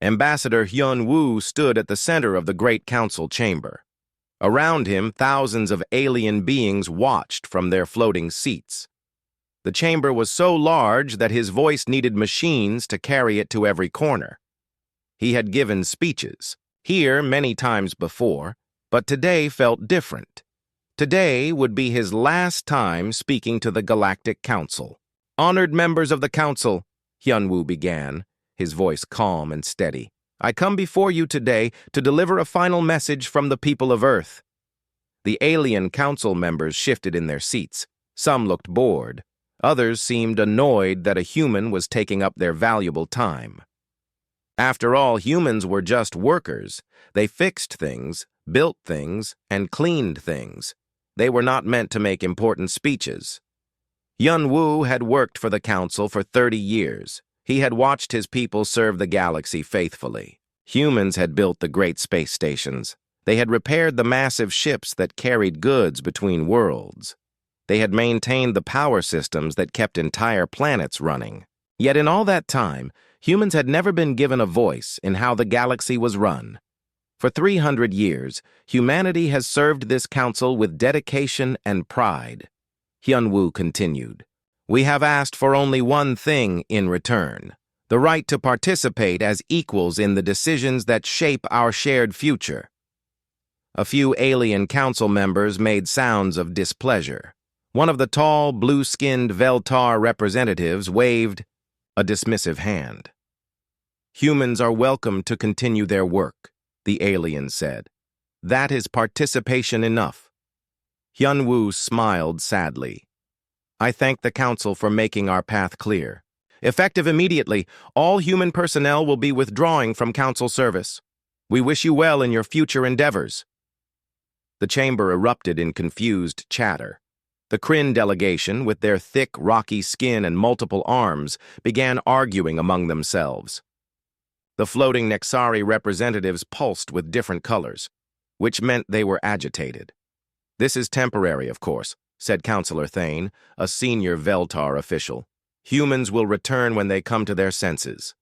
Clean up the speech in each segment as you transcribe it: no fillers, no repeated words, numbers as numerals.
Ambassador Hyun-woo stood at the center of the Great Council chamber. Around him, thousands of alien beings watched from their floating seats. The chamber was so large that his voice needed machines to carry it to every corner. He had given speeches here many times before, but today felt different. Today would be his last time speaking to the Galactic Council. "Honored members of the Council," Hyun-woo began, his voice calm and steady, "I come before you today to deliver a final message from the people of Earth." The alien council members shifted in their seats. Some looked bored. Others seemed annoyed that a human was taking up their valuable time. After all, humans were just workers. They fixed things, built things, and cleaned things. They were not meant to make important speeches. Hyun-woo had worked for the council for 30 years. He had watched his people serve the galaxy faithfully. Humans had built the great space stations. They had repaired the massive ships that carried goods between worlds. They had maintained the power systems that kept entire planets running. Yet in all that time, humans had never been given a voice in how the galaxy was run. For 300 years, humanity has served this council with dedication and pride. Hyun-woo continued, "We have asked for only one thing in return, the right to participate as equals in the decisions that shape our shared future." A few alien council members made sounds of displeasure. One of the tall, blue-skinned Veltar representatives waved a dismissive hand. "Humans are welcome to continue their work," the alien said. "That is participation enough." Hyun-woo smiled sadly. "I thank the council for making our path clear. Effective immediately, all human personnel will be withdrawing from council service. We wish you well in your future endeavors." The chamber erupted in confused chatter. The Kryn delegation, with their thick, rocky skin and multiple arms, began arguing among themselves. The floating Nexari representatives pulsed with different colors, which meant they were agitated. "This is temporary, of course," said Councillor Thane, a senior Veltar official. "Humans will return when they come to their senses."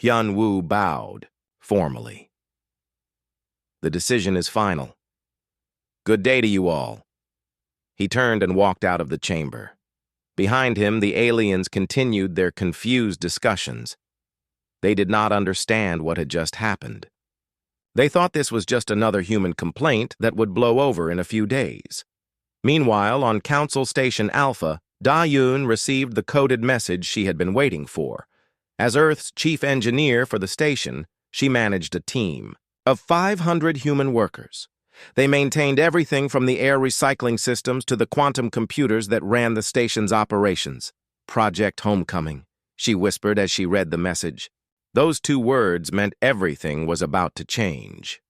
Hyun-woo bowed, formally. "The decision is final. Good day to you all." He turned and walked out of the chamber. Behind him, the aliens continued their confused discussions. They did not understand what had just happened. They thought this was just another human complaint that would blow over in a few days. Meanwhile, on Council Station Alpha, Da-yoon received the coded message she had been waiting for. As Earth's chief engineer for the station, she managed a team of 500 human workers. They maintained everything from the air recycling systems to the quantum computers that ran the station's operations. "Project Homecoming," she whispered as she read the message. Those 2 words meant everything was about to change.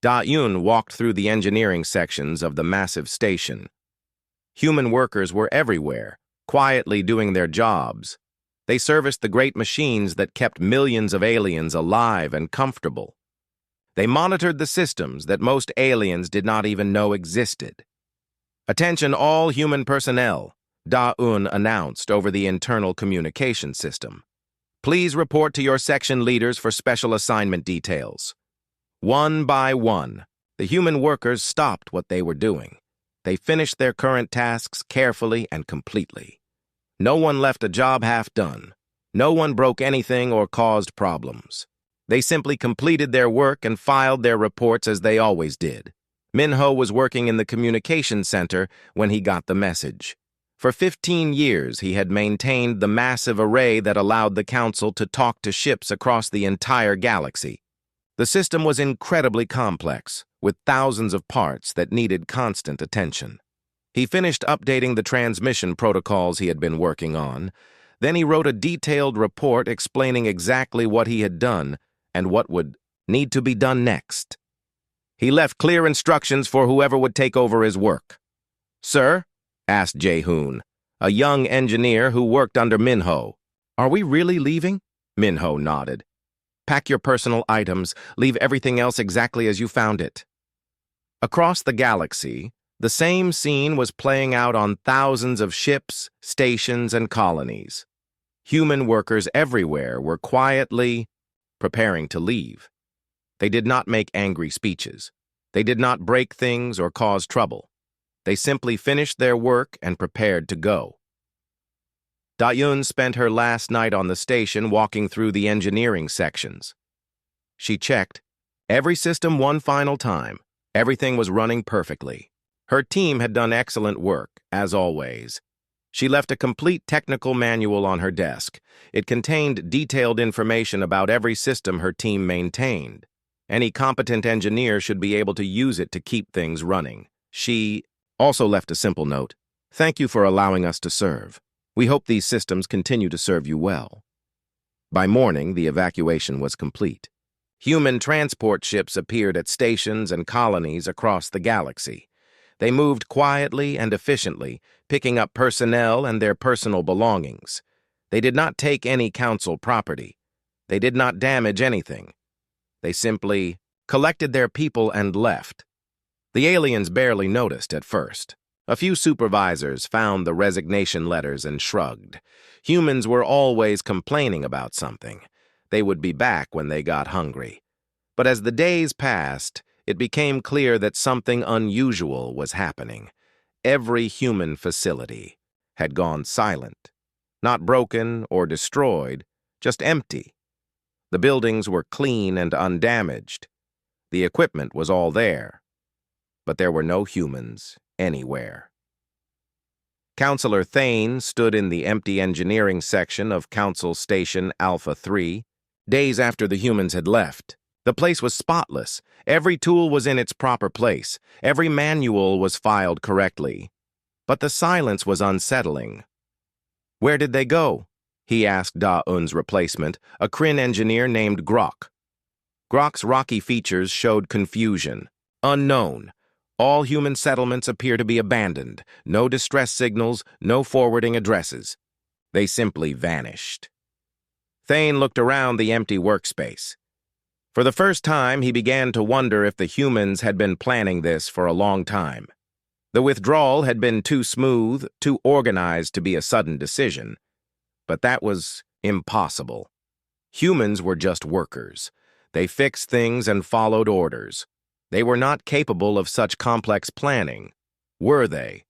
Da-yoon walked through the engineering sections of the massive station. Human workers were everywhere, quietly doing their jobs. They serviced the great machines that kept millions of aliens alive and comfortable. They monitored the systems that most aliens did not even know existed. "Attention all human personnel," Da-yoon announced over the internal communication system. "Please report to your section leaders for special assignment details." One by one, the human workers stopped what they were doing. They finished their current tasks carefully and completely. No one left a job half done. No one broke anything or caused problems. They simply completed their work and filed their reports as they always did. Minho was working in the communication center when he got the message. For 15 years, he had maintained the massive array that allowed the council to talk to ships across the entire galaxy. The system was incredibly complex, with thousands of parts that needed constant attention. He finished updating the transmission protocols he had been working on. Then he wrote a detailed report explaining exactly what he had done and what would need to be done next. He left clear instructions for whoever would take over his work. "Sir?" asked Jae-hoon, a young engineer who worked under Minho. "Are we really leaving?" Minho nodded. "Pack your personal items. Leave everything else exactly as you found it." Across the galaxy, the same scene was playing out on thousands of ships, stations, and colonies. Human workers everywhere were quietly preparing to leave. They did not make angry speeches. They did not break things or cause trouble. They simply finished their work and prepared to go. Da-Yun spent her last night on the station walking through the engineering sections. She checked every system one final time. Everything was running perfectly. Her team had done excellent work, as always. She left a complete technical manual on her desk. It contained detailed information about every system her team maintained. Any competent engineer should be able to use it to keep things running. She also left a simple note. "Thank you for allowing us to serve. We hope these systems continue to serve you well." By morning, the evacuation was complete. Human transport ships appeared at stations and colonies across the galaxy. They moved quietly and efficiently, picking up personnel and their personal belongings. They did not take any council property. They did not damage anything. They simply collected their people and left. The aliens barely noticed at first. A few supervisors found the resignation letters and shrugged. Humans were always complaining about something. They would be back when they got hungry. But as the days passed, it became clear that something unusual was happening. Every human facility had gone silent. Not broken or destroyed, just empty. The buildings were clean and undamaged. The equipment was all there. But there were no humans anywhere. Counselor Thane stood in the empty engineering section of Council Station Alpha 3, days after the humans had left. The place was spotless. Every tool was in its proper place. Every manual was filed correctly. But the silence was unsettling. "Where did they go?" he asked Da-Un's replacement, a Kryn engineer named Grok. Grok's rocky features showed confusion. Unknown. All human settlements appear to be abandoned. No distress signals, no forwarding addresses. They simply vanished. Thane looked around the empty workspace. For the first time, he began to wonder if the humans had been planning this for a long time. The withdrawal had been too smooth, too organized to be a sudden decision. But that was impossible. Humans were just workers. They fixed things and followed orders. They were not capable of such complex planning, were they?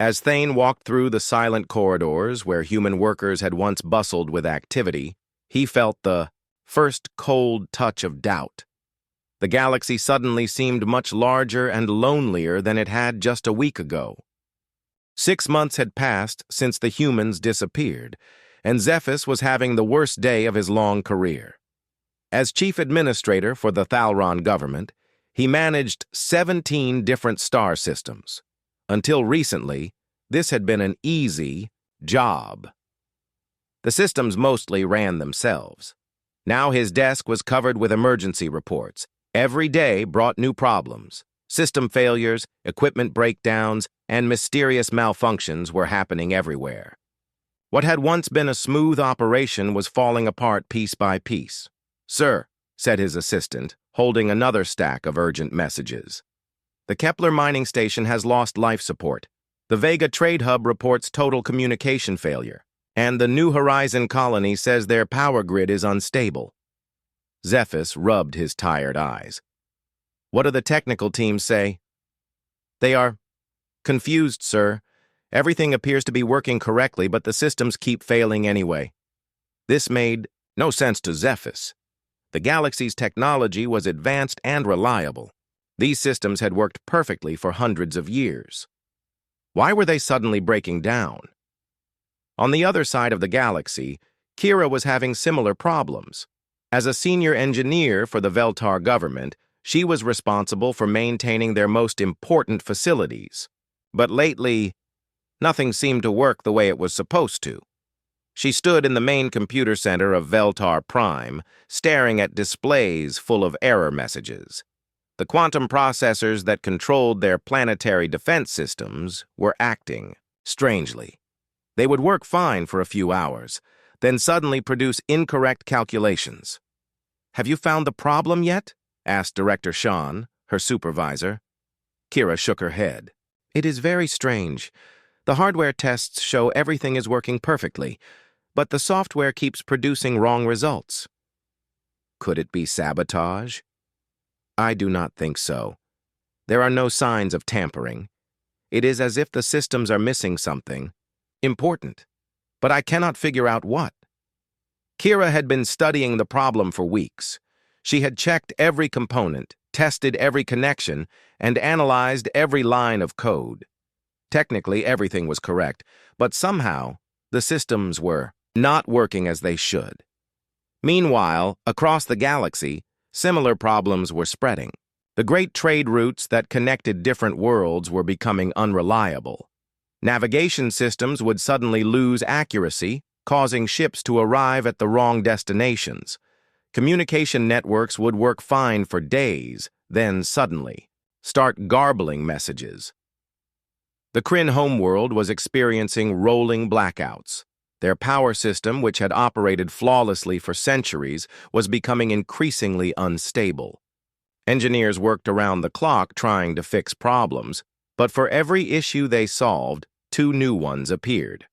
As Thane walked through the silent corridors where human workers had once bustled with activity, he felt the first cold touch of doubt. The galaxy suddenly seemed much larger and lonelier than it had just a week ago. 6 months had passed since the humans disappeared, and Zephys was having the worst day of his long career. As chief administrator for the Thalron government, he managed 17 different star systems. Until recently, this had been an easy job. The systems mostly ran themselves. Now his desk was covered with emergency reports. Every day brought new problems. System failures, equipment breakdowns, and mysterious malfunctions were happening everywhere. What had once been a smooth operation was falling apart piece by piece. "Sir," said his assistant, holding another stack of urgent messages. "The Kepler mining station has lost life support. The Vega Trade Hub reports total communication failure. And the New Horizon colony says their power grid is unstable." Zephys rubbed his tired eyes. "What do the technical teams say?" "They are confused, sir. Everything appears to be working correctly, but the systems keep failing anyway." This made no sense to Zephys. The galaxy's technology was advanced and reliable. These systems had worked perfectly for hundreds of years. Why were they suddenly breaking down? On the other side of the galaxy, Kira was having similar problems. As a senior engineer for the Veltar government, she was responsible for maintaining their most important facilities. But lately, nothing seemed to work the way it was supposed to. She stood in the main computer center of Veltar Prime, staring at displays full of error messages. The quantum processors that controlled their planetary defense systems were acting strangely. They would work fine for a few hours, then suddenly produce incorrect calculations. "Have you found the problem yet?" asked Director Sean, her supervisor. Kira shook her head. "It is very strange. The hardware tests show everything is working perfectly, but the software keeps producing wrong results." Could it be sabotage? I do not think so. There are no signs of tampering. It is as if the systems are missing something important, but I cannot figure out what. Kira had been studying the problem for weeks. She had checked every component, tested every connection, and analyzed every line of code. Technically, everything was correct, but somehow, the systems were not working as they should. Meanwhile, across the galaxy, similar problems were spreading. The great trade routes that connected different worlds were becoming unreliable. Navigation systems would suddenly lose accuracy, causing ships to arrive at the wrong destinations. Communication networks would work fine for days, then suddenly start garbling messages. The Kryn homeworld was experiencing rolling blackouts. Their power system, which had operated flawlessly for centuries, was becoming increasingly unstable. Engineers worked around the clock trying to fix problems, but for every issue they solved, two new ones appeared.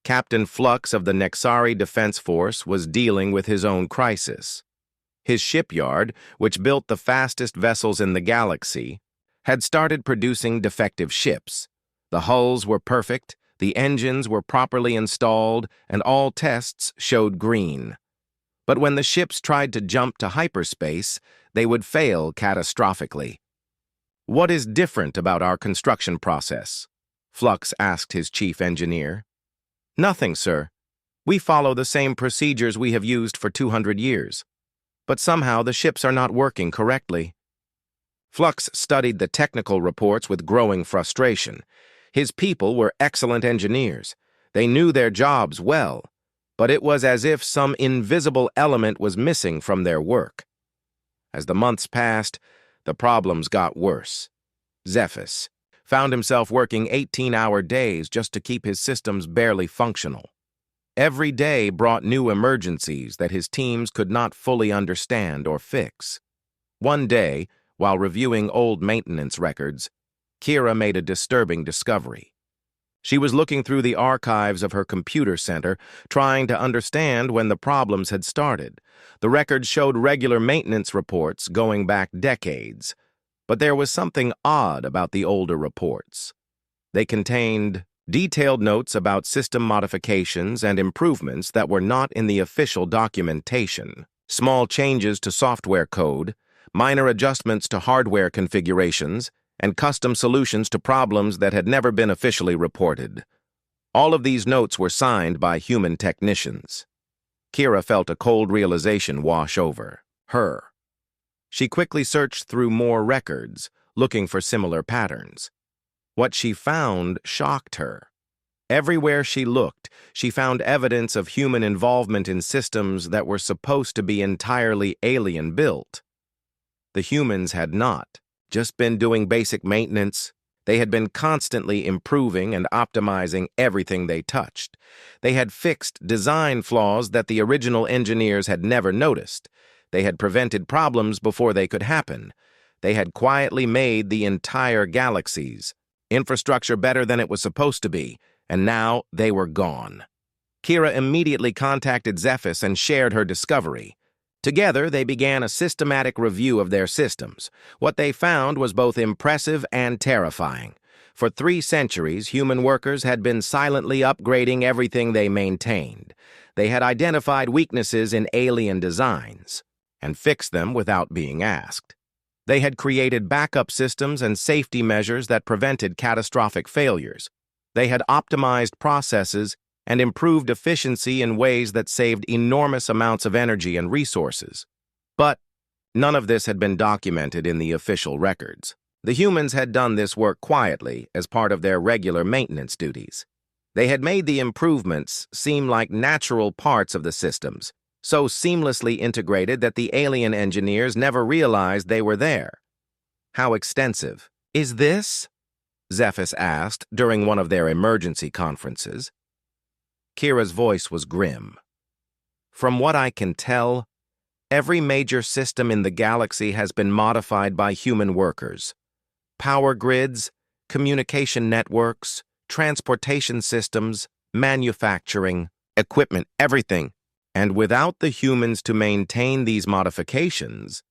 Captain Flux of the Nexari Defense Force was dealing with his own crisis. His shipyard, which built the fastest vessels in the galaxy, had started producing defective ships. The hulls were perfect, the engines were properly installed, and all tests showed green. But when the ships tried to jump to hyperspace, they would fail catastrophically. "What is different about our construction process?" Flux asked his chief engineer. "Nothing, sir. We follow the same procedures we have used for 200 years. But somehow the ships are not working correctly." Flux studied the technical reports with growing frustration. His people were excellent engineers. They knew their jobs well, but it was as if some invisible element was missing from their work. As the months passed, the problems got worse. Zephys found himself working 18-hour days just to keep his systems barely functional. Every day brought new emergencies that his teams could not fully understand or fix. One day, while reviewing old maintenance records, Kira made a disturbing discovery. She was looking through the archives of her computer center, trying to understand when the problems had started. The records showed regular maintenance reports going back decades, but there was something odd about the older reports. They contained detailed notes about system modifications and improvements that were not in the official documentation, small changes to software code, minor adjustments to hardware configurations, and custom solutions to problems that had never been officially reported. All of these notes were signed by human technicians. Kira felt a cold realization wash over her. She quickly searched through more records, looking for similar patterns. What she found shocked her. Everywhere she looked, she found evidence of human involvement in systems that were supposed to be entirely alien-built. The humans had not just been doing basic maintenance. They had been constantly improving and optimizing everything they touched. They had fixed design flaws that the original engineers had never noticed. They had prevented problems before they could happen. They had quietly made the entire galaxies infrastructure better than it was supposed to be, and now they were gone. Kira immediately contacted Zephys and shared her discovery. Together, they began a systematic review of their systems. What they found was both impressive and terrifying. For 3 centuries, human workers had been silently upgrading everything they maintained. They had identified weaknesses in alien designs and fixed them without being asked. They had created backup systems and safety measures that prevented catastrophic failures. They had optimized processes and improved efficiency in ways that saved enormous amounts of energy and resources. But none of this had been documented in the official records. The humans had done this work quietly as part of their regular maintenance duties. They had made the improvements seem like natural parts of the systems, so seamlessly integrated that the alien engineers never realized they were there. "How extensive is this?" Zephys asked during one of their emergency conferences. Kira's voice was grim. "From what I can tell, every major system in the galaxy has been modified by human workers. Power grids, communication networks, transportation systems, manufacturing, equipment, everything. And without the humans to maintain these modifications,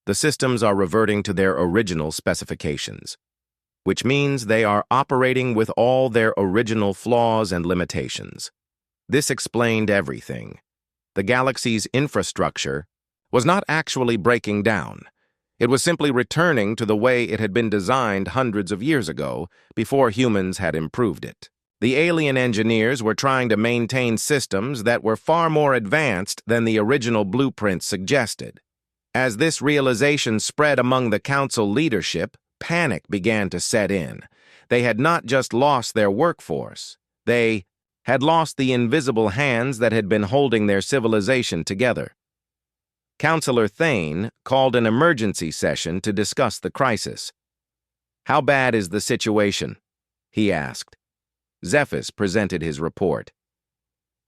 the systems are reverting to their original specifications, which means they are operating with all their original flaws and limitations. This explained everything. The galaxy's infrastructure was not actually breaking down. It was simply returning to the way it had been designed hundreds of years ago, before humans had improved it. The alien engineers were trying to maintain systems that were far more advanced than the original blueprints suggested. As this realization spread among the council leadership, panic began to set in. They had not just lost their workforce, they had lost the invisible hands that had been holding their civilization together. Councillor Thane called an emergency session to discuss the crisis. "How bad is the situation?" he asked. Zephys presented his report.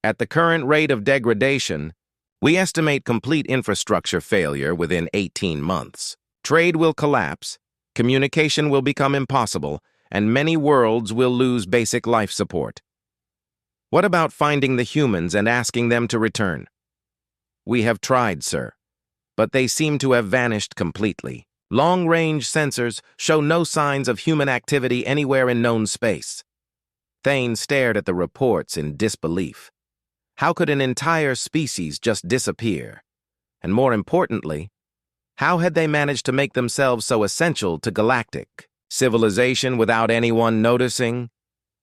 "At the current rate of degradation, we estimate complete infrastructure failure within 18 months. Trade will collapse, communication will become impossible, and many worlds will lose basic life support. What about finding the humans and asking them to return?" "We have tried, sir, but they seem to have vanished completely. Long-range sensors show no signs of human activity anywhere in known space." Thane stared at the reports in disbelief. How could an entire species just disappear? And more importantly, how had they managed to make themselves so essential to galactic civilization without anyone noticing?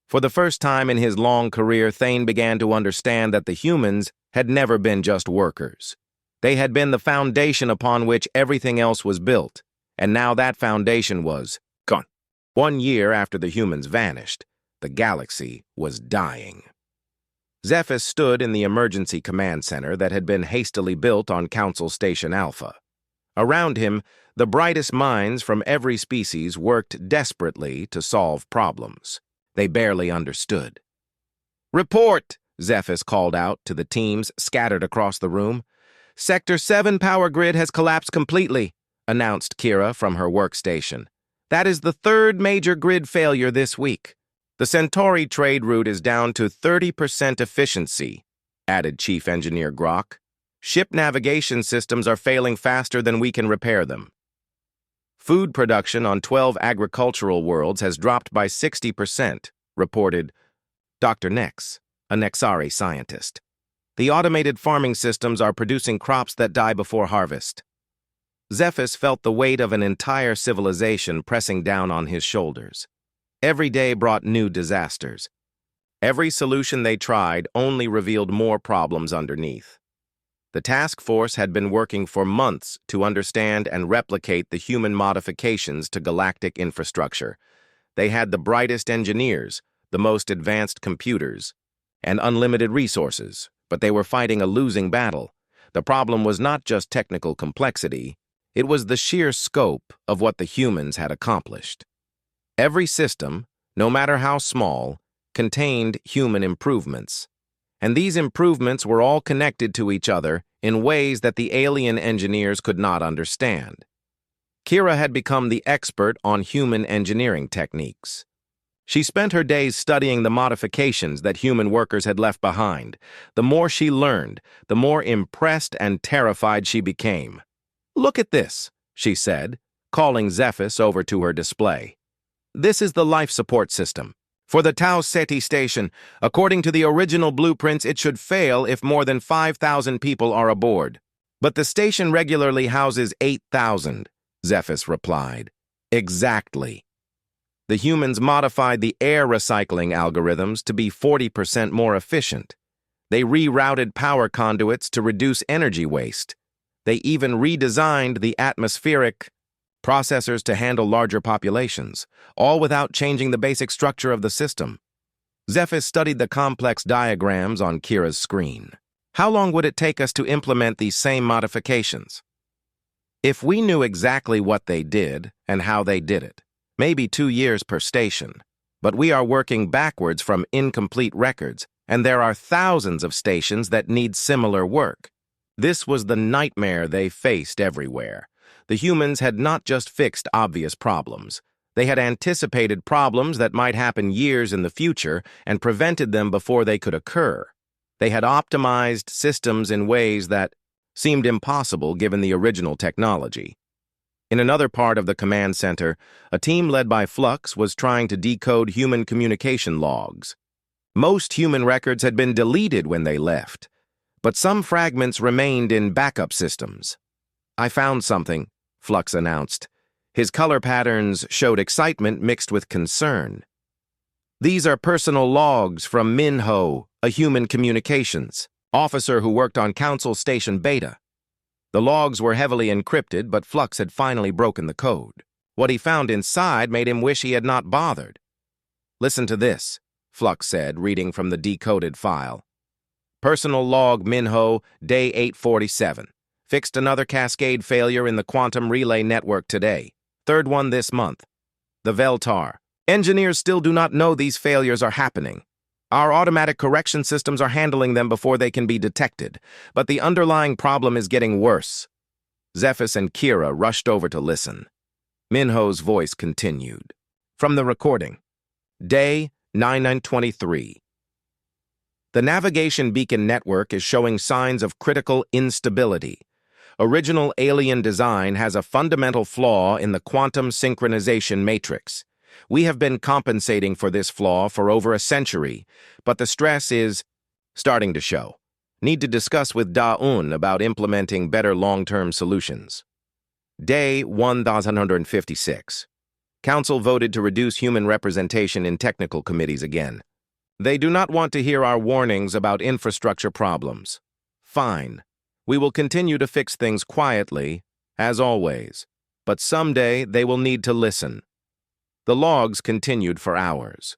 For the first time in his long career, Thane began to understand that the humans had never been just workers. They had been the foundation upon which everything else was built, and now that foundation was gone. 1 year after the humans vanished, the galaxy was dying. Zephys stood in the emergency command center that had been hastily built on Council Station Alpha. Around him, the brightest minds from every species worked desperately to solve problems they barely understood. "Report!" Zephys called out to the teams scattered across the room. "Sector 7 power grid has collapsed completely," announced Kira from her workstation. "That is the 3rd major grid failure this week. The Centauri trade route is down to 30% efficiency," added Chief Engineer Grok. "Ship navigation systems are failing faster than we can repair them. Food production on 12 agricultural worlds has dropped by 60%, reported Dr. Nex, a Nexari scientist. The automated farming systems are producing crops that die before harvest." Zephys felt the weight of an entire civilization pressing down on his shoulders. Every day brought new disasters. Every solution they tried only revealed more problems underneath. The task force had been working for months to understand and replicate the human modifications to galactic infrastructure. They had the brightest engineers, the most advanced computers, and unlimited resources, but they were fighting a losing battle. The problem was not just technical complexity, it was the sheer scope of what the humans had accomplished. Every system, no matter how small, contained human improvements. And these improvements were all connected to each other in ways that the alien engineers could not understand. Kira had become the expert on human engineering techniques. She spent her days studying the modifications that human workers had left behind. The more she learned, the more impressed and terrified she became. "Look at this," she said, calling Zephys over to her display. "This is the life support system. For the Tau Ceti station, according to the original blueprints, it should fail if more than 5,000 people are aboard. But the station regularly houses 8,000, Zephys replied. Exactly. The humans modified the air recycling algorithms to be 40% more efficient. They rerouted power conduits to reduce energy waste. They even redesigned the atmospheric processors to handle larger populations, all without changing the basic structure of the system. Zephys studied the complex diagrams on Kira's screen. How long would it take us to implement these same modifications? If we knew exactly what they did and how they did it, maybe 2 years per station. But we are working backwards from incomplete records, and there are thousands of stations that need similar work. This was the nightmare they faced everywhere. The humans had not just fixed obvious problems. They had anticipated problems that might happen years in the future and prevented them before they could occur. They had optimized systems in ways that seemed impossible given the original technology. In another part of the command center, a team led by Flux was trying to decode human communication logs. Most human records had been deleted when they left, but some fragments remained in backup systems. "I found something," Flux announced. His color patterns showed excitement mixed with concern. "These are personal logs from Minho, a human communications officer who worked on Council Station Beta." The logs were heavily encrypted, but Flux had finally broken the code. What he found inside made him wish he had not bothered. "Listen to this," Flux said, reading from the decoded file. "Personal log Minho, day 847. Fixed another cascade failure in the quantum relay network today. Third one this month. The Veltar. Engineers still do not know these failures are happening. Our automatic correction systems are handling them before they can be detected, but the underlying problem is getting worse." Zephys and Kira rushed over to listen. Minho's voice continued. From the recording. Day 9923. The navigation beacon network is showing signs of critical instability. Original alien design has a fundamental flaw in the quantum synchronization matrix. We have been compensating for this flaw for over a century, but the stress is starting to show. Need to discuss with Da-Un about implementing better long-term solutions. Day 1156. Council voted to reduce human representation in technical committees again. They do not want to hear our warnings about infrastructure problems. Fine. We will continue to fix things quietly, as always, but someday they will need to listen. The logs continued for hours.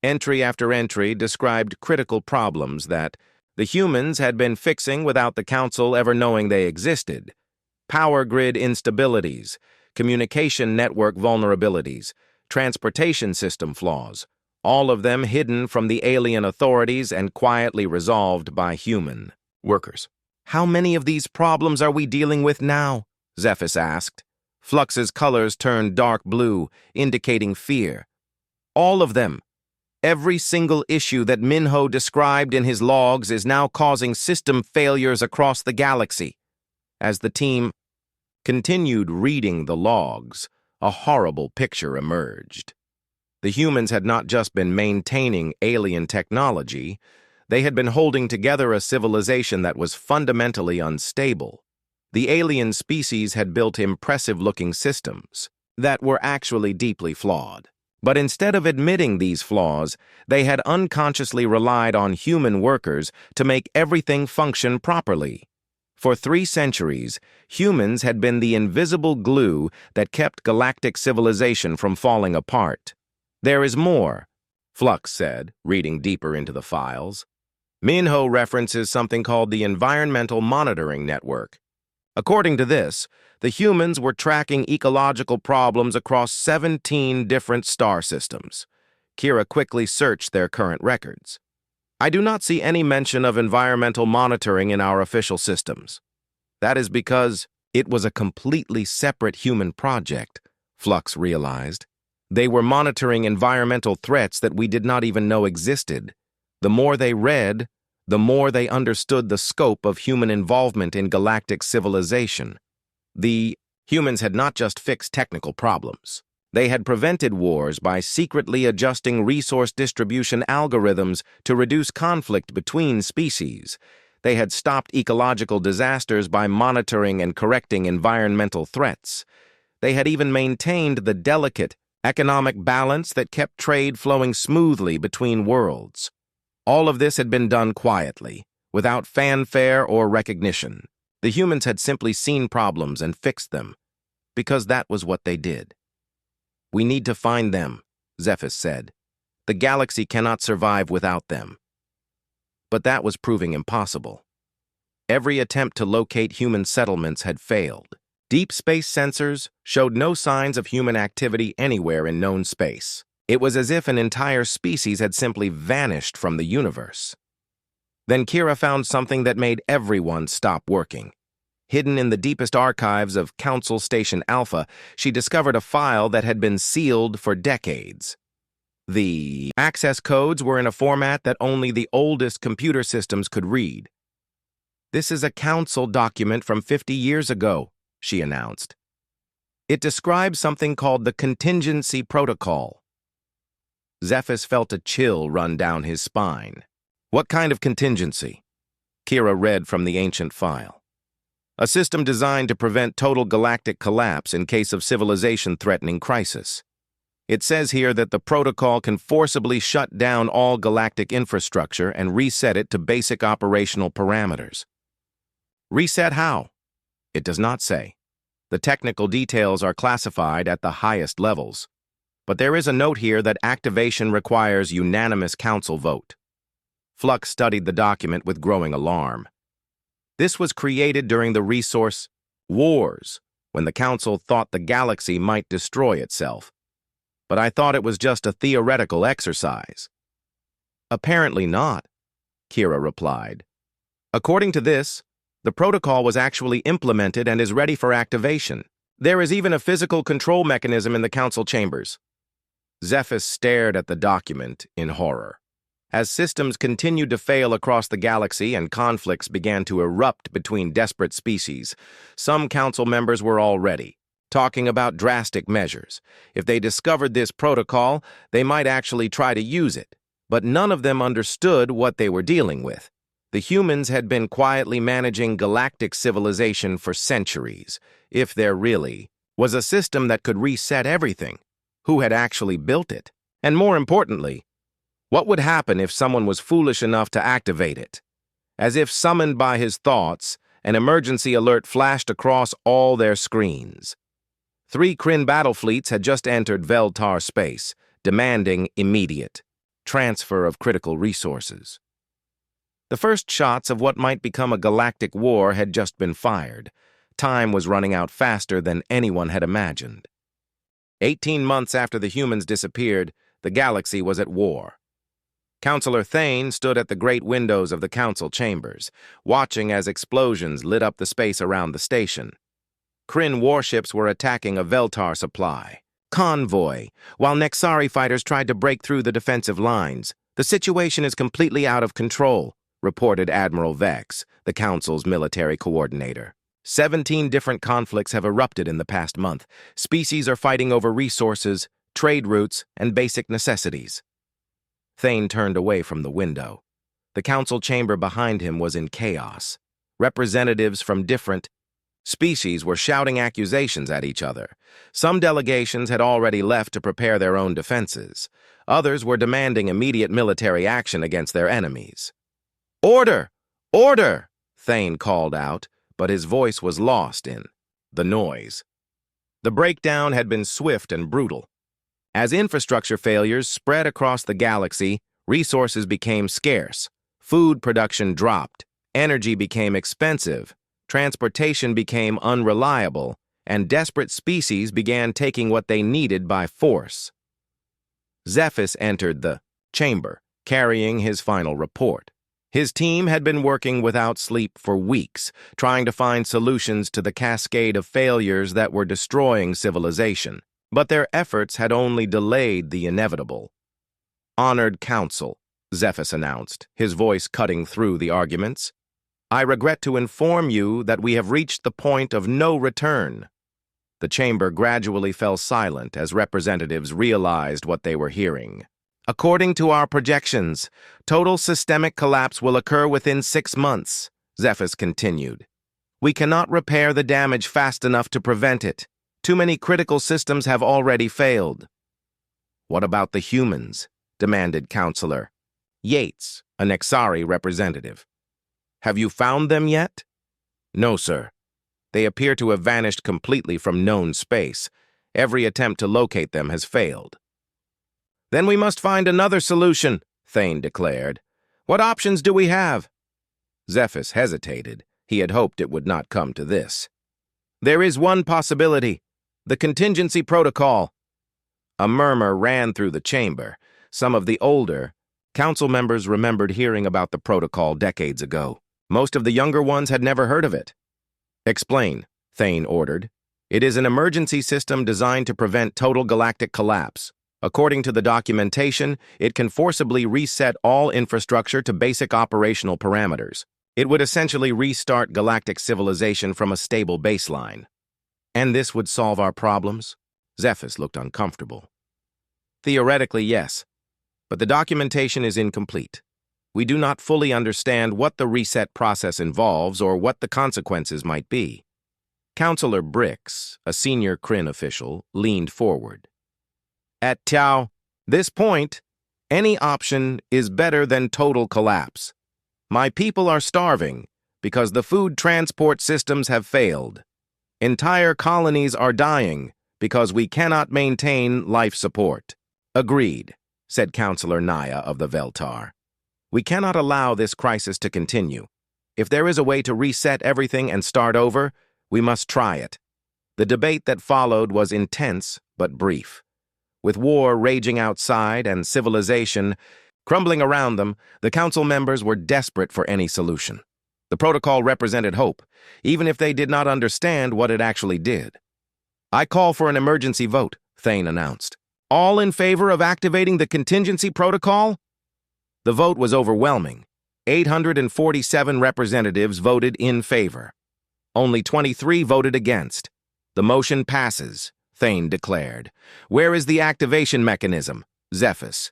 Entry after entry described critical problems that the humans had been fixing without the Council ever knowing they existed. Power grid instabilities, communication network vulnerabilities, transportation system flaws, all of them hidden from the alien authorities and quietly resolved by human workers. "How many of these problems are we dealing with now?" Zephys asked. Flux's colors turned dark blue, indicating fear. "All of them. Every single issue that Minho described in his logs is now causing system failures across the galaxy." As the team continued reading the logs, a horrible picture emerged. The humans had not just been maintaining alien technology, they had been holding together a civilization that was fundamentally unstable. The alien species had built impressive-looking systems that were actually deeply flawed. But instead of admitting these flaws, they had unconsciously relied on human workers to make everything function properly. For 3 centuries, humans had been the invisible glue that kept galactic civilization from falling apart. "There is more," Flux said, reading deeper into the files. Minho references something called the Environmental Monitoring Network. According to this, the humans were tracking ecological problems across 17 different star systems. Kira quickly searched their current records. "I do not see any mention of environmental monitoring in our official systems." "That is because it was a completely separate human project," Flux realized. "They were monitoring environmental threats that we did not even know existed. The more they read, the more they understood the scope of human involvement in galactic civilization. The humans had not just fixed technical problems. They had prevented wars by secretly adjusting resource distribution algorithms to reduce conflict between species. They had stopped ecological disasters by monitoring and correcting environmental threats. They had even maintained the delicate economic balance that kept trade flowing smoothly between worlds. All of this had been done quietly, without fanfare or recognition. The humans had simply seen problems and fixed them, because that was what they did. "We need to find them," Zephys said. "The galaxy cannot survive without them." But that was proving impossible. Every attempt to locate human settlements had failed. Deep space sensors showed no signs of human activity anywhere in known space. It was as if an entire species had simply vanished from the universe. Then Kira found something that made everyone stop working. Hidden in the deepest archives of Council Station Alpha, she discovered a file that had been sealed for decades. The access codes were in a format that only the oldest computer systems could read. "This is a council document from 50 years ago," she announced. "It describes something called the contingency protocol." Zephys felt a chill run down his spine. "What kind of contingency?" Kira read from the ancient file. "A system designed to prevent total galactic collapse in case of civilization-threatening crisis. It says here that the protocol can forcibly shut down all galactic infrastructure and reset it to basic operational parameters." "Reset how?" "It does not say. The technical details are classified at the highest levels. But there is a note here that activation requires unanimous council vote." Flux studied the document with growing alarm. This was created during the resource wars, when the council thought the galaxy might destroy itself. "But I thought it was just a theoretical exercise." "Apparently not," Kira replied. "According to this, the protocol was actually implemented and is ready for activation. There is even a physical control mechanism in the council chambers." Zephys stared at the document in horror. As systems continued to fail across the galaxy and conflicts began to erupt between desperate species, some council members were already talking about drastic measures. If they discovered this protocol, they might actually try to use it. But none of them understood what they were dealing with. The humans had been quietly managing galactic civilization for centuries. If there really was a system that could reset everything, who had actually built it? And more importantly, what would happen if someone was foolish enough to activate it? As if summoned by his thoughts, an emergency alert flashed across all their screens. 3 Kryn battle fleets had just entered Veltar space, demanding immediate transfer of critical resources. The first shots of what might become a galactic war had just been fired. Time was running out faster than anyone had imagined. 18 months after the humans disappeared, the galaxy was at war. Councillor Thane stood at the great windows of the council chambers, watching as explosions lit up the space around the station. Kryn warships were attacking a Veltar supply convoy, while Nexari fighters tried to break through the defensive lines. "The situation is completely out of control," reported Admiral Vex, the Council's military coordinator. 17 different conflicts have erupted in the past month. Species are fighting over resources, trade routes, and basic necessities. Thane turned away from the window. The council chamber behind him was in chaos. Representatives from different species were shouting accusations at each other. Some delegations had already left to prepare their own defenses. Others were demanding immediate military action against their enemies. "Order! Order!" Thane called out, but his voice was lost in the noise. The breakdown had been swift and brutal. As infrastructure failures spread across the galaxy, resources became scarce, food production dropped, energy became expensive, transportation became unreliable, and desperate species began taking what they needed by force. Zephys entered the chamber, carrying his final report. His team had been working without sleep for weeks, trying to find solutions to the cascade of failures that were destroying civilization. But their efforts had only delayed the inevitable. "Honored Council," Zephys announced, his voice cutting through the arguments. "I regret to inform you that we have reached the point of no return." The chamber gradually fell silent as representatives realized what they were hearing. "According to our projections, total systemic collapse will occur within 6 months, Zephys continued. "We cannot repair the damage fast enough to prevent it. Too many critical systems have already failed." "What about the humans?" demanded Councillor Yates, a Nexari representative. "Have you found them yet?" "No, sir. They appear to have vanished completely from known space. Every attempt to locate them has failed." "Then we must find another solution," Thane declared. "What options do we have?" Zephys hesitated. He had hoped it would not come to this. "There is one possibility. The contingency protocol." A murmur ran through the chamber. Some of the older council members remembered hearing about the protocol decades ago. Most of the younger ones had never heard of it. "Explain," Thane ordered. "It is an emergency system designed to prevent total galactic collapse." According to the documentation, it can forcibly reset all infrastructure to basic operational parameters. It would essentially restart galactic civilization from a stable baseline. And this would solve our problems? Zephys looked uncomfortable. Theoretically, yes, but the documentation is incomplete. We do not fully understand what the reset process involves or what the consequences might be. Counselor Brix, a senior Kryn official, leaned forward. At this point, any option is better than total collapse. My people are starving because the food transport systems have failed. Entire colonies are dying because we cannot maintain life support. Agreed, said Counselor Naya of the Veltar. We cannot allow this crisis to continue. If there is a way to reset everything and start over, we must try it. The debate that followed was intense but brief. With war raging outside and civilization crumbling around them, the council members were desperate for any solution. The protocol represented hope, even if they did not understand what it actually did. I call for an emergency vote, Thane announced. All in favor of activating the contingency protocol? The vote was overwhelming. 847 representatives voted in favor. Only 23 voted against. The motion passes, Thane declared. Where is the activation mechanism? Zephys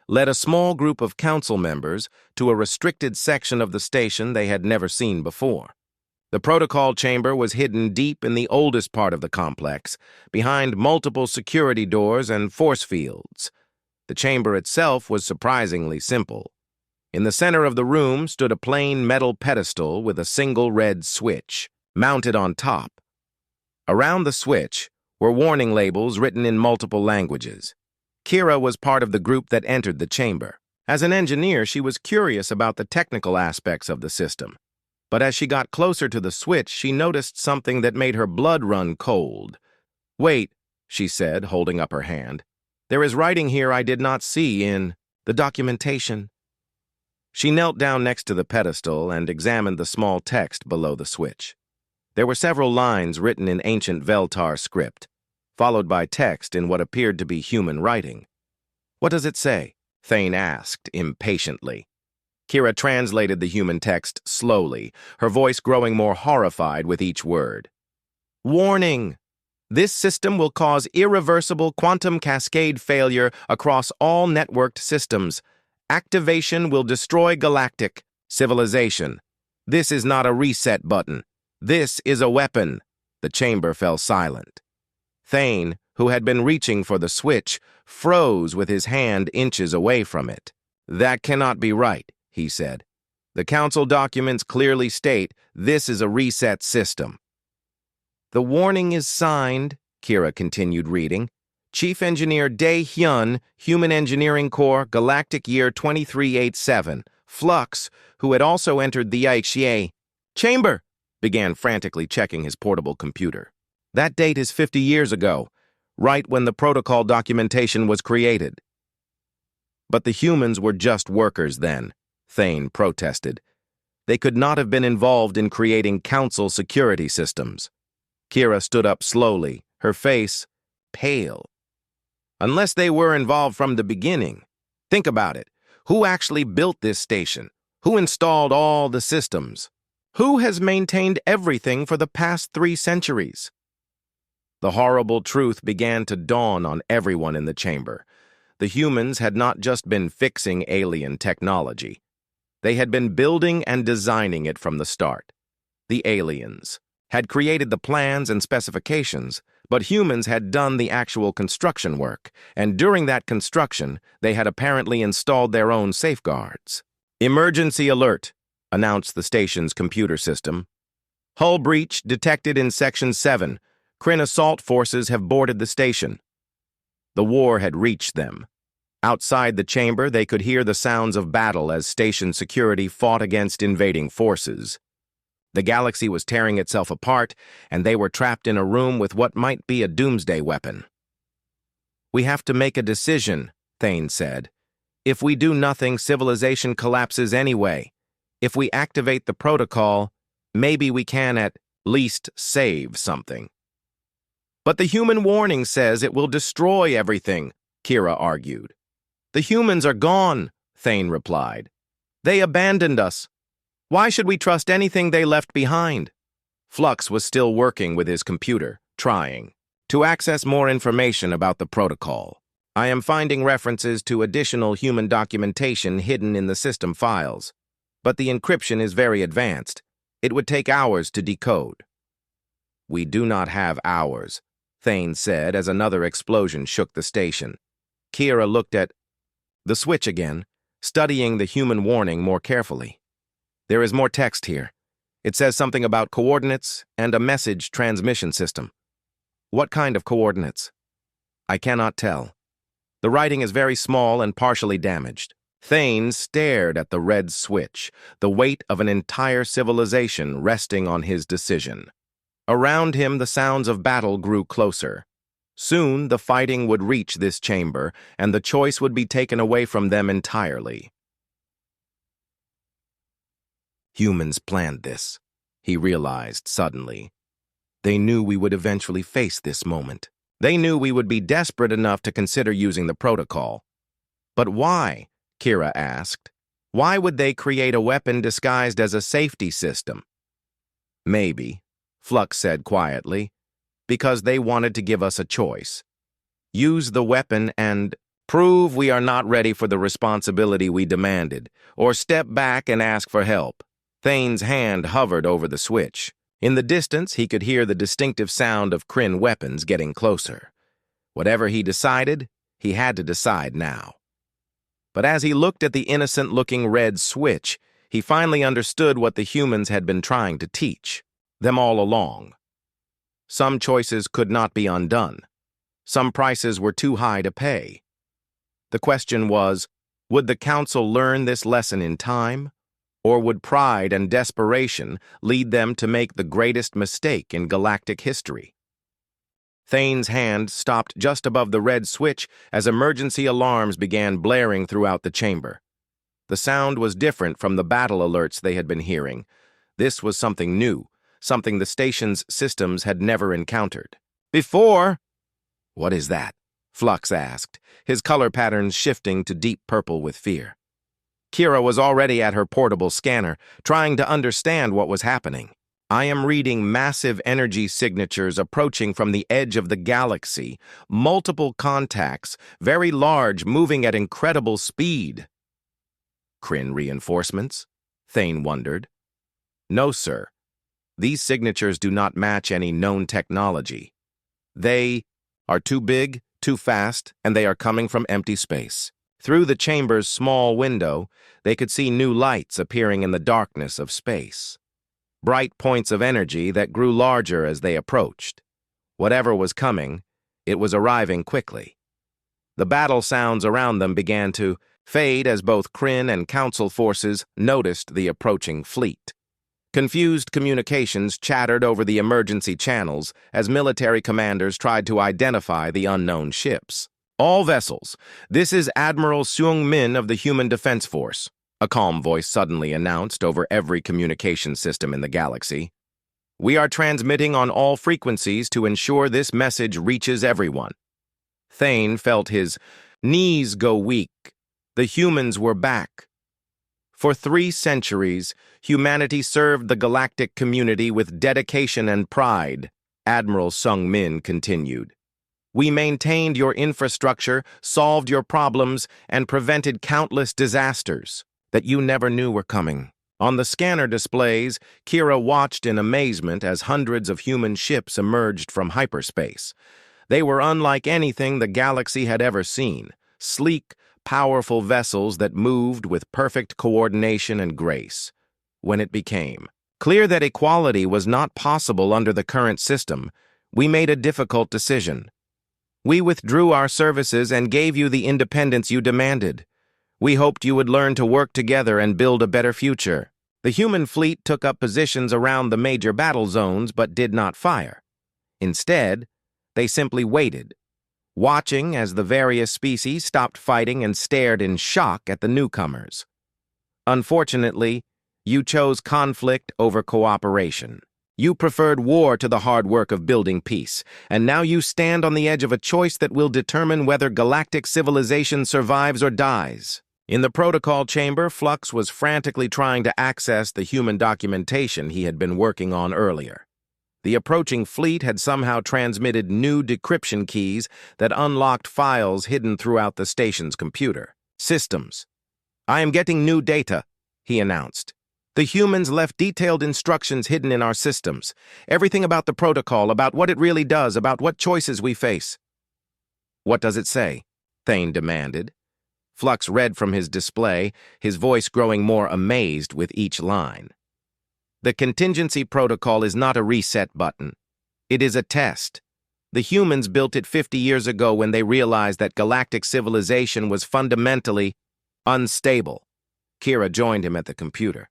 led a small group of council members to a restricted section of the station they had never seen before. The protocol chamber was hidden deep in the oldest part of the complex, behind multiple security doors and force fields. The chamber itself was surprisingly simple. In the center of the room stood a plain metal pedestal with a single red switch, mounted on top. Around the switch were warning labels written in multiple languages. Kira was part of the group that entered the chamber. As an engineer, she was curious about the technical aspects of the system. But as she got closer to the switch, she noticed something that made her blood run cold. Wait, she said, holding up her hand. There is writing here I did not see in the documentation. She knelt down next to the pedestal and examined the small text below the switch. There were several lines written in ancient Veltar script, followed by text in what appeared to be human writing. What does it say? Thane asked impatiently. Kira translated the human text slowly, her voice growing more horrified with each word. Warning! This system will cause irreversible quantum cascade failure across all networked systems. Activation will destroy galactic civilization. This is not a reset button. This is a weapon. The chamber fell silent. Thane, who had been reaching for the switch, froze with his hand inches away from it. That cannot be right, he said. The council documents clearly state this is a reset system. The warning is signed, Kira continued reading. Chief Engineer Dae Hyun, Human Engineering Corps, Galactic Year 2387. Flux, who had also entered the HFY chamber, began frantically checking his portable computer. That date is 50 years ago, right when the protocol documentation was created. But the humans were just workers then, Thane protested. They could not have been involved in creating council security systems. Kira stood up slowly, her face pale. Unless they were involved from the beginning. Think about it. Who actually built this station? Who installed all the systems? Who has maintained everything for the past 3 centuries? The horrible truth began to dawn on everyone in the chamber. The humans had not just been fixing alien technology. They had been building and designing it from the start. The aliens had created the plans and specifications, but humans had done the actual construction work, and during that construction, they had apparently installed their own safeguards. Emergency alert, announced the station's computer system. Hull breach detected in Section 7. Kryn assault forces have boarded the station. The war had reached them. Outside the chamber, they could hear the sounds of battle as station security fought against invading forces. The galaxy was tearing itself apart, and they were trapped in a room with what might be a doomsday weapon. We have to make a decision, Thane said. If we do nothing, civilization collapses anyway. If we activate the protocol, maybe we can at least save something. But the human warning says it will destroy everything, Kira argued. The humans are gone, Thane replied. They abandoned us. Why should we trust anything they left behind? Flux was still working with his computer, trying to access more information about the protocol. I am finding references to additional human documentation hidden in the system files, but the encryption is very advanced. It would take hours to decode. We do not have hours, Thane said as another explosion shook the station. Kira looked at the switch again, studying the human warning more carefully. There is more text here. It says something about coordinates and a message transmission system. What kind of coordinates? I cannot tell. The writing is very small and partially damaged. Thane stared at the red switch, the weight of an entire civilization resting on his decision. Around him, the sounds of battle grew closer. Soon, the fighting would reach this chamber, and the choice would be taken away from them entirely. Humans planned this, he realized suddenly. They knew we would eventually face this moment. They knew we would be desperate enough to consider using the protocol. But why? Kira asked. Why would they create a weapon disguised as a safety system? Maybe, Flux said quietly, because they wanted to give us a choice. Use the weapon and prove we are not ready for the responsibility we demanded, or step back and ask for help. Thane's hand hovered over the switch. In the distance, he could hear the distinctive sound of Kryn weapons getting closer. Whatever he decided, he had to decide now. But as he looked at the innocent-looking red switch, he finally understood what the humans had been trying to teach them all along. Some choices could not be undone. Some prices were too high to pay. The question was, would the Council learn this lesson in time? Or would pride and desperation lead them to make the greatest mistake in galactic history? Thane's hand stopped just above the red switch as emergency alarms began blaring throughout the chamber. The sound was different from the battle alerts they had been hearing. This was something new, something the station's systems had never encountered before. What is that? Flux asked, his color patterns shifting to deep purple with fear. Kira was already at her portable scanner, trying to understand what was happening. I am reading massive energy signatures approaching from the edge of the galaxy, multiple contacts, very large, moving at incredible speed. Kryn reinforcements? Thane wondered. No, sir. These signatures do not match any known technology. They are too big, too fast, and they are coming from empty space. Through the chamber's small window, they could see new lights appearing in the darkness of space. Bright points of energy that grew larger as they approached. Whatever was coming, it was arriving quickly. The battle sounds around them began to fade as both Kryn and Council forces noticed the approaching fleet. Confused communications chattered over the emergency channels as military commanders tried to identify the unknown ships. All vessels, this is Admiral Seung-min of the Human Defense Force, a calm voice suddenly announced over every communication system in the galaxy. We are transmitting on all frequencies to ensure this message reaches everyone. Thane felt his knees go weak. The humans were back. For 3 centuries, humanity served the galactic community with dedication and pride, Admiral Seung-min continued. We maintained your infrastructure, solved your problems, and prevented countless disasters that you never knew were coming. On the scanner displays, Kira watched in amazement as hundreds of human ships emerged from hyperspace. They were unlike anything the galaxy had ever seen, sleek, powerful vessels that moved with perfect coordination and grace. When it became clear that equality was not possible under the current system, we made a difficult decision. We withdrew our services and gave you the independence you demanded. We hoped you would learn to work together and build a better future. The human fleet took up positions around the major battle zones but did not fire. Instead, they simply waited, watching as the various species stopped fighting and stared in shock at the newcomers. Unfortunately, you chose conflict over cooperation. You preferred war to the hard work of building peace, and now you stand on the edge of a choice that will determine whether galactic civilization survives or dies. In the protocol chamber, Flux was frantically trying to access the human documentation he had been working on earlier. The approaching fleet had somehow transmitted new decryption keys that unlocked files hidden throughout the station's computer. Systems. "I am getting new data," he announced. "The humans left detailed instructions hidden in our systems. Everything about the protocol, about what it really does, about what choices we face." "What does it say?" Thane demanded. Flux read from his display, his voice growing more amazed with each line. "The contingency protocol is not a reset button. It is a test. The humans built it 50 years ago when they realized that galactic civilization was fundamentally unstable." Kira joined him at the computer.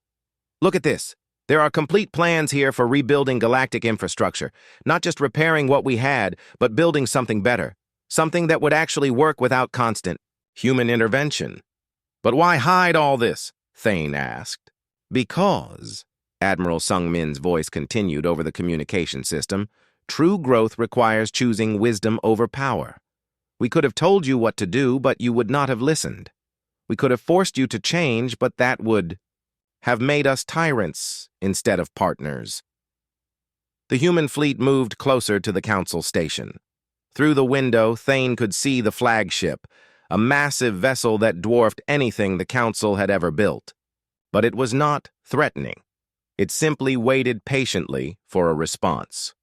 "Look at this. There are complete plans here for rebuilding galactic infrastructure, not just repairing what we had, but building something better, something that would actually work without constant human intervention." "But why hide all this?" Thane asked. "Because," Admiral Sung-min's voice continued over the communication system, "true growth requires choosing wisdom over power. We could have told you what to do, but you would not have listened. We could have forced you to change, but that would have made us tyrants instead of partners." The human fleet moved closer to the Council station. Through the window, Thane could see the flagship, a massive vessel that dwarfed anything the Council had ever built. But it was not threatening. It simply waited patiently for a response.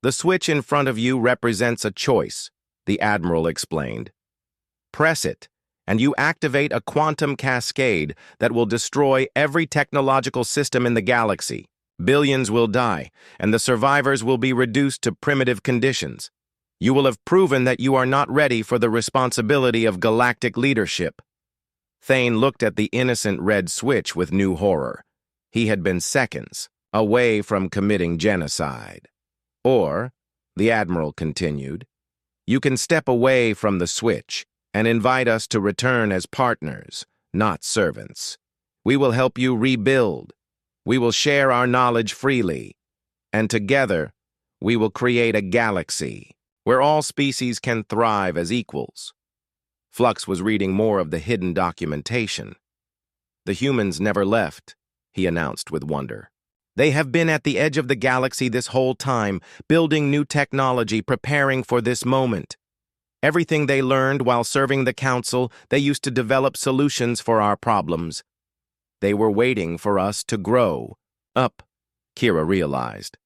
"The switch in front of you represents a choice," the Admiral explained. "Press it, and you activate a quantum cascade that will destroy every technological system in the galaxy. Billions will die, and the survivors will be reduced to primitive conditions. You will have proven that you are not ready for the responsibility of galactic leadership." Thane looked at the innocent red switch with new horror. He had been seconds away from committing genocide. "Or," the Admiral continued, "you can step away from the switch and invite us to return as partners, not servants. We will help you rebuild. We will share our knowledge freely. And together, we will create a galaxy where all species can thrive as equals." Flux was reading more of the hidden documentation. "The humans never left," he announced with wonder. "They have been at the edge of the galaxy this whole time, building new technology, preparing for this moment. Everything they learned while serving the Council, they used to develop solutions for our problems. They were waiting for us to grow up," Kira realized.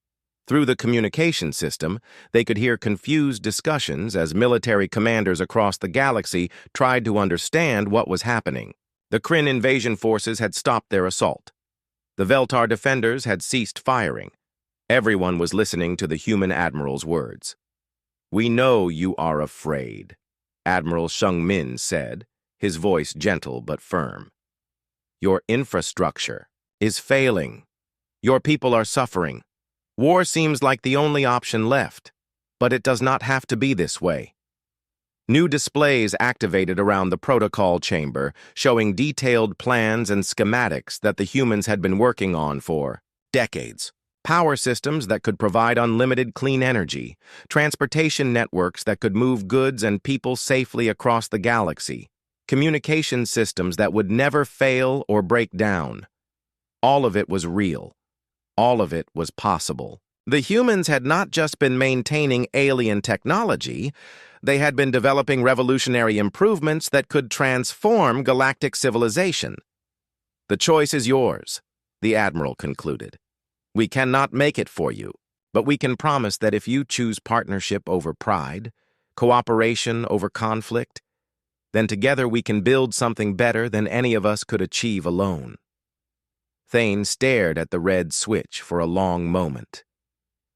Through the communication system, they could hear confused discussions as military commanders across the galaxy tried to understand what was happening. The Kryn invasion forces had stopped their assault. The Veltar defenders had ceased firing. Everyone was listening to the human admiral's words. "We know you are afraid," Admiral Sung-min said, his voice gentle but firm. "Your infrastructure is failing. Your people are suffering. War seems like the only option left, but it does not have to be this way." New displays activated around the protocol chamber, showing detailed plans and schematics that the humans had been working on for decades. Power systems that could provide unlimited clean energy, transportation networks that could move goods and people safely across the galaxy, communication systems that would never fail or break down. All of it was real. All of it was possible. The humans had not just been maintaining alien technology, they had been developing revolutionary improvements that could transform galactic civilization. "The choice is yours," the Admiral concluded. "We cannot make it for you, but we can promise that if you choose partnership over pride, cooperation over conflict, then together we can build something better than any of us could achieve alone." Thane stared at the red switch for a long moment.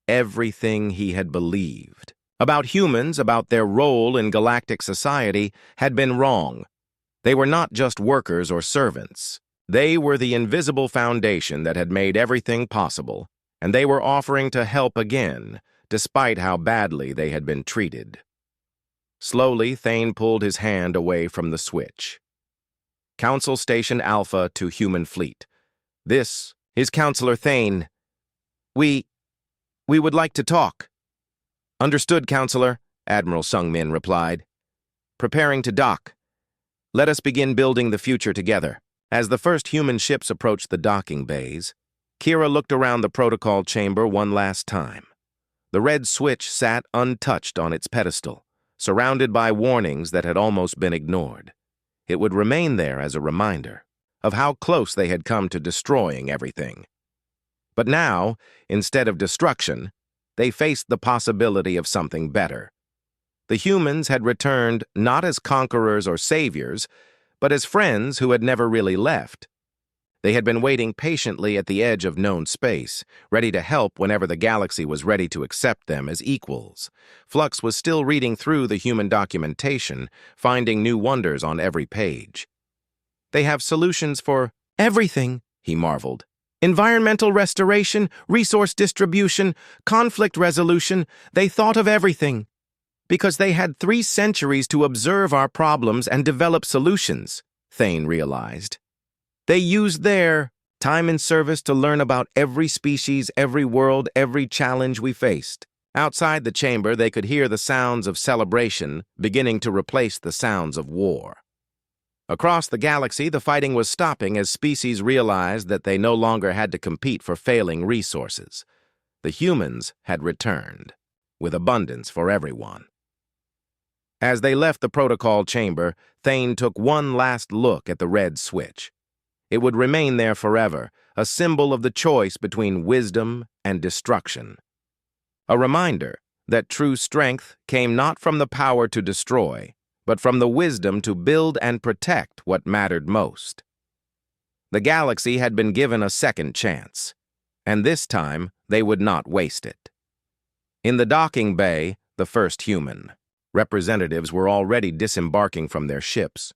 Everything he had believed about humans, about their role in galactic society, had been wrong. They were not just workers or servants. They were the invisible foundation that had made everything possible, and they were offering to help again, despite how badly they had been treated. Slowly, Thane pulled his hand away from the switch. "Council Station Alpha to Human Fleet. This is Counselor Thane. We..." We would like to talk. Understood, Counselor, Admiral Sung-min replied. Preparing to dock. Let us begin building the future together. As the first human ships approached the docking bays, Kira looked around the protocol chamber one last time. The red switch sat untouched on its pedestal, surrounded by warnings that had almost been ignored. It would remain there as a reminder of how close they had come to destroying everything. But now, instead of destruction, they faced the possibility of something better. The humans had returned not as conquerors or saviors, but as friends who had never really left. They had been waiting patiently at the edge of known space, ready to help whenever the galaxy was ready to accept them as equals. Flux was still reading through the human documentation, finding new wonders on every page. They have solutions for everything, he marveled. Environmental restoration, resource distribution, conflict resolution, they thought of everything. Because they had 3 centuries to observe our problems and develop solutions, Thane realized. They used their time in service to learn about every species, every world, every challenge we faced. Outside the chamber, they could hear the sounds of celebration beginning to replace the sounds of war. Across the galaxy, the fighting was stopping as species realized that they no longer had to compete for failing resources. The humans had returned, with abundance for everyone. As they left the protocol chamber, Thane took one last look at the red switch. It would remain there forever, a symbol of the choice between wisdom and destruction. A reminder that true strength came not from the power to destroy, but from the wisdom to build and protect what mattered most. The galaxy had been given a second chance, and this time they would not waste it. In the docking bay, the first human representatives were already disembarking from their ships.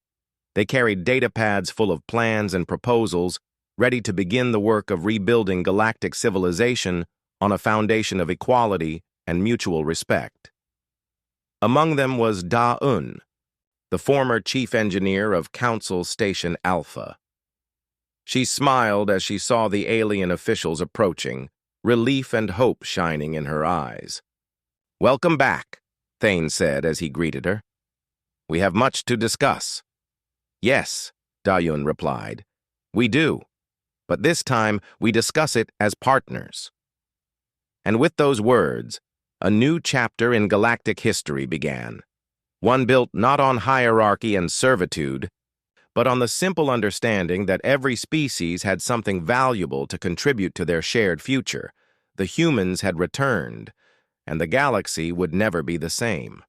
They carried datapads full of plans and proposals, ready to begin the work of rebuilding galactic civilization on a foundation of equality and mutual respect. Among them was Da-Un, the former chief engineer of Council Station Alpha. She smiled as she saw the alien officials approaching, relief and hope shining in her eyes. "Welcome back," Thane said as he greeted her. "We have much to discuss." "Yes," Da-Un replied. "We do. But this time we discuss it as partners." And with those words, a new chapter in galactic history began. One built not on hierarchy and servitude, but on the simple understanding that every species had something valuable to contribute to their shared future. The humans had returned, and the galaxy would never be the same.